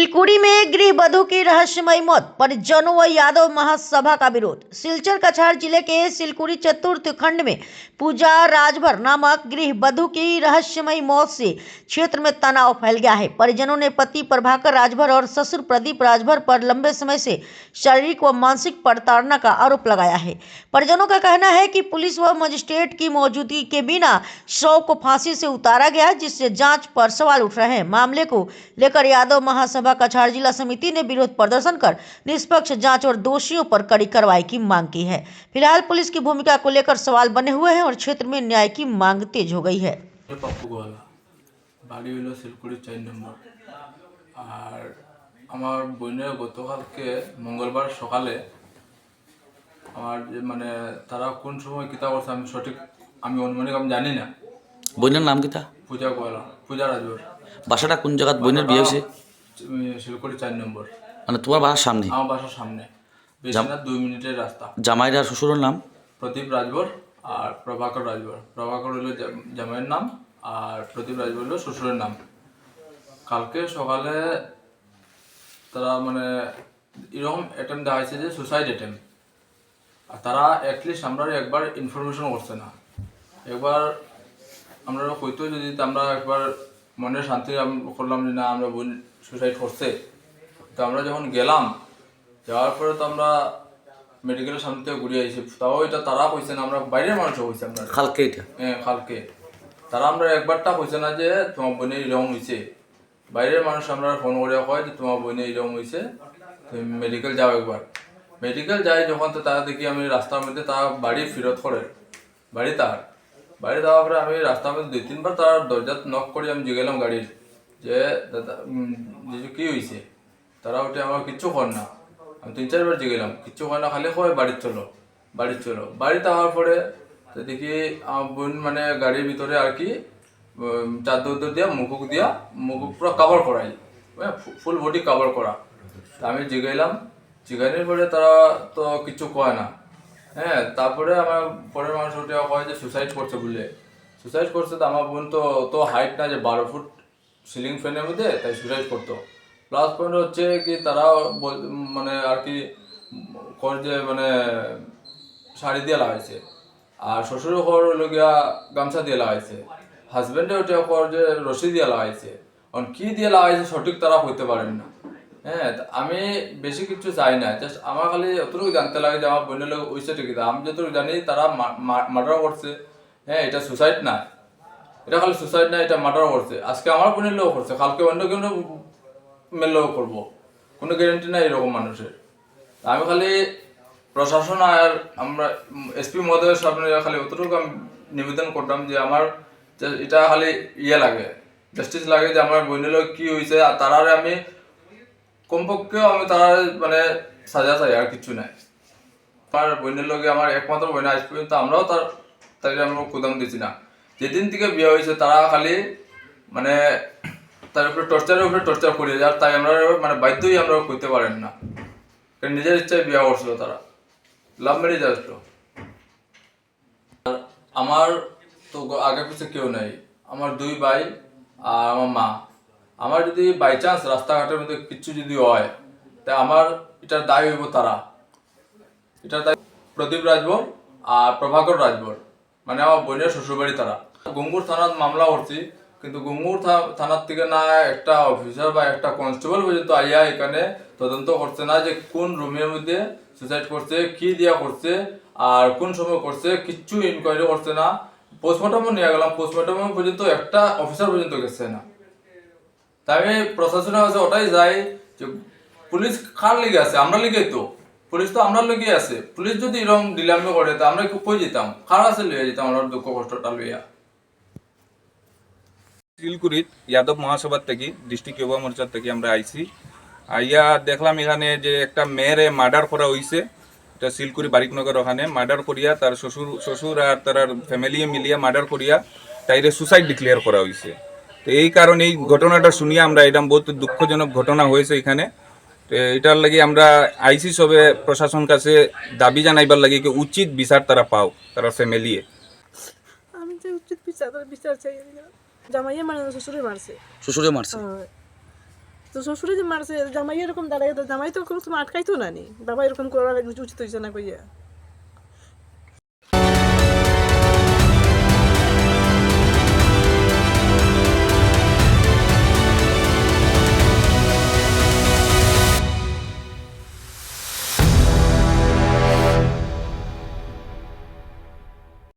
सिलकुड़ी में गृहबधू की रहस्यमयी मौत, परिजनों व यादव महासभा का विरोध। सिलचर कछार जिले के सिलकुड़ी चतुर्थ खंड में पूजा राजभर नामक गृहबधू की रहस्यमयी मौत से क्षेत्र में तनाव फैल गया है। परिजनों ने पति प्रभाकर राजभर और ससुर प्रदीप राजभर पर लंबे समय से शारीरिक व मानसिक प्रताड़ना का आरोप लगाया है। परिजनों का कहना है कि पुलिस व मजिस्ट्रेट की मौजूदगी के बिना शव को फांसी से उतारा गया, जिससे जांच पर सवाल उठ रहे हैं। मामले को लेकर यादव महासभा कछार जिला समिति ने विरोध प्रदर्शन कर निष्पक्ष जांच और दोषियों पर कड़ी कार्रवाई की मांग की है। फिलहाल पुलिस की भूमिका को लेकर सवाल बने हुए हैं और क्षेत्र में न्याय की मांग तेज हो गई है। বাড়ি হলো শিলকুড়ি 4 নম্বর। আর আমার বোনের গতকালকে মঙ্গলবার সকালে আমার যে মানে তারা কোন সময় কিতা করছে আমি সঠিক অনুমানিক আমি জানি না। বোনের নাম কিতা? পূজা গোয়ালা, পূজা রাজভর। বাসাটা কোন জায়গাত বোনের বিয়ে হয়েছে? শিলকুড়ি 4 নম্বর। মানে তোমার বাসার সামনে? আমার বাসার সামনে, বেশি না 2 মিনিটের রাস্তা। জামাইর আর শ্বশুরের নাম? প্রদীপ রাজভর আর প্রভাকর রাজভর। প্রভাকর হলো জামাইয়ের নাম আর প্রদীপ রাজভর হলো শ্বশুরের নাম। কালকে সকালে তারা মানে এরকম অ্যাটেম্প দেওয়া হয়েছে যে সুসাইড অ্যাটেম্প, আর তারা অ্যাটলিস্ট আমরা একবার ইনফরমেশন করছে না। একবার আমরা কইতো যদি আমরা একবার মনের শান্তি করলাম যে না আমরা বোন সুসাইড করছে, তো আমরা যখন গেলাম, যাওয়ার পরে তো আমরা মেডিকেলের সামনে থেকে ঘুরে আইছি। তাও এটা তারা কইছে না, আমরা বাইরের মানুষও কইছে আমরা কালকে এটা? হ্যাঁ কালকে। তারা আমরা একবারটা কইছে না যে তোমার বোনের এরকম হয়েছে। বাইরের মানুষ আমরা ফোন করে কয় যে তোমার বোনের এরকম হয়েছে, তুমি মেডিকেল যাও একবার। মেডিকেল যাই যখন, তো তারা দেখি আমি রাস্তার মধ্যে তারা বাড়ি ফেরত করে বাড়ি যাওয়ার পরে আমি রাস্তার মধ্যে 2-3 বার তার দরজা নক করে আমি জিগেলাম গাড়ির যে দাদা জিজু কি হয়েছে। তারা ওটা আমার কিচ্ছু কর না। আমি 3-4 বার জিগেলাম, কিচ্ছু কর না, খালি কয় বাড়ির চলো। বাড়িতে হওয়ার পরে তো দেখি আমার বোন মানে গাড়ির ভিতরে আর কি চাদর দিয়া মুখ পুরো কাভার করাই, ফুল বডি কাভার করা। আমি জিগাইনের পরে তারা তো কিছু কয় না। হ্যাঁ, তারপরে আমার পরের মানুষ ওটা কয় যে সুসাইড করছে বলে। সুসাইড করছে তো আমার বোন তো হাইট না যে 12 ফুট সিলিং ফ্যানের মধ্যে, তাই সুসাইড করতো। প্লাস পয়েন্ট হচ্ছে কি তারা মানে আর কি কর যে মানে শাড়ি দিয়ে লাগাইছে, আর শ্বশুরের ঘর হলো গিয়া গামছা দিয়ে লাগাইছে, হাজব্যান্ডে ওটা কর যে রশি দিয়ে লাগাইছে। এখন কি দিয়ে লাগাইছে সঠিক তারা হইতে পারেন না। হ্যাঁ, আমি বেশি কিছু চাই না, জাস্ট আমার খালি অতটুকু জানতে লাগে যে আমার বোনের লোক ওই সাইডে কিনা। আমি যতটুকু জানি তারা মার্ডার করছে। হ্যাঁ, এটা সুসাইড না, এটা খালি সুসাইড না, এটা মার্ডার করছে। আজকে আমার বোনের লোক করছে, কালকে অন্য কোনো মেয়ের করবো, কোনো গ্যারেন্টি নাই এরকম মানুষের। আমি খালি প্রশাসন আর আমরা এসপি মহোদয়ের সামনে খালি অতটুকু আমি নিবেদন করতাম যে আমার এটা খালি লাগে, জাস্টিস লাগে যে আমার বোনের লোক কি হয়েছে, আর তারারে আমি কমপক্ষেও আমি তারা মানে সাজা চাই, আর কিছু নাই। আমার বোনের লোকে আমার একমাত্র বোন আজ পর্যন্ত আমরাও তাকে আমরা কুদাম দিচ্ছি না। যেদিন থেকে বিয়ে হয়েছে তারা খালি মানে তার উপরে টর্চার করে যায়, তাই আমরা মানে বাধ্যই আমরা করতে পারেন না, কারণ নিজের ইচ্ছায় বিয়ে করছিল তারা, লাভ ম্যারেজ আসতো। আর আমার তো আগে পিছিয়ে কেউ নাই, আমার 2 ভাই আর আমার মা। আমার যদি বাই চান্স রাস্তাঘাটের মধ্যে কিছু যদি হয়, তা আমার এটার দায় হইব তারা, এটার দায় প্রদীপ রাজভর আর প্রভাকর রাজভর, মানে আমার বোনের শ্বশুরবাড়ি। তারা গঙ্গুর থানার মামলা করছি, কিন্তু গঙ্গুর থানার থেকে না একটা অফিসার বা একটা কনস্টেবল পর্যন্ত আইয়া এখানে তদন্ত করছে না যে কোন রুমের মধ্যে সুসাইড করছে, কি দিয়া করছে আর কোন সময় করছে, কিচ্ছু ইনকোয়ারি করছে না। পোস্টমর্টমও নিয়ে গেলাম, পোস্টমর্টম পর্যন্ত একটা অফিসার পর্যন্ত গেছে না। তাই আমি প্রশাসনের কাছে ওটাই যাই যে পুলিশ কার লেগে আছে, আমরা লেগে তো, পুলিশ তো আমরা লেগে আছে। পুলিশ যদি এরকম ডিলামি করে তা আমরা কই যেতাম, কার কাছে লইয়া যেতাম আমরা দুঃখ কষ্টটা লইয়া। শিলকুড়ির যাদব মহাসভার থেকে ডিস্ট্রিক্ট যুব মোর্চার থেকে আমরা আইছি। আইয়া দেখলাম এখানে যে একটা মেয়েরে মার্ডার করা হয়েছে, এটা শিলকুড়ি বারিকনগর ওখানে মার্ডার করিয়া তার শ্বশুর আর তার ফ্যামিলি মিলিয়া মার্ডার করিয়া তাইরে সুসাইড ডিক্লেয়ার করা হয়েছে। তো এই কারণে এই ঘটনাটা শুনিয়া আমরা এটা বহুত দুঃখজনক ঘটনা হয়েছে এখানে। তো এটার লাগি আমরা আইসি সবে প্রশাসন কাছে দাবি জানাইবার লাগি কি উচিত বিচার তারা পাও, তারা ফ্যামিলিয়ে। আমি যে উচিত বিচার চাই। জামাইয়ে মানে শ্বশুরে মারছে। শ্বশুরে মারছে? তো শ্বশুরে যে মারছে জামাই এরকম দাঁড়াই তো জামাই তো কোনো সময় আটকাইতো না নি বাবা এরকম করার উচিত হয়েছে না কইয়া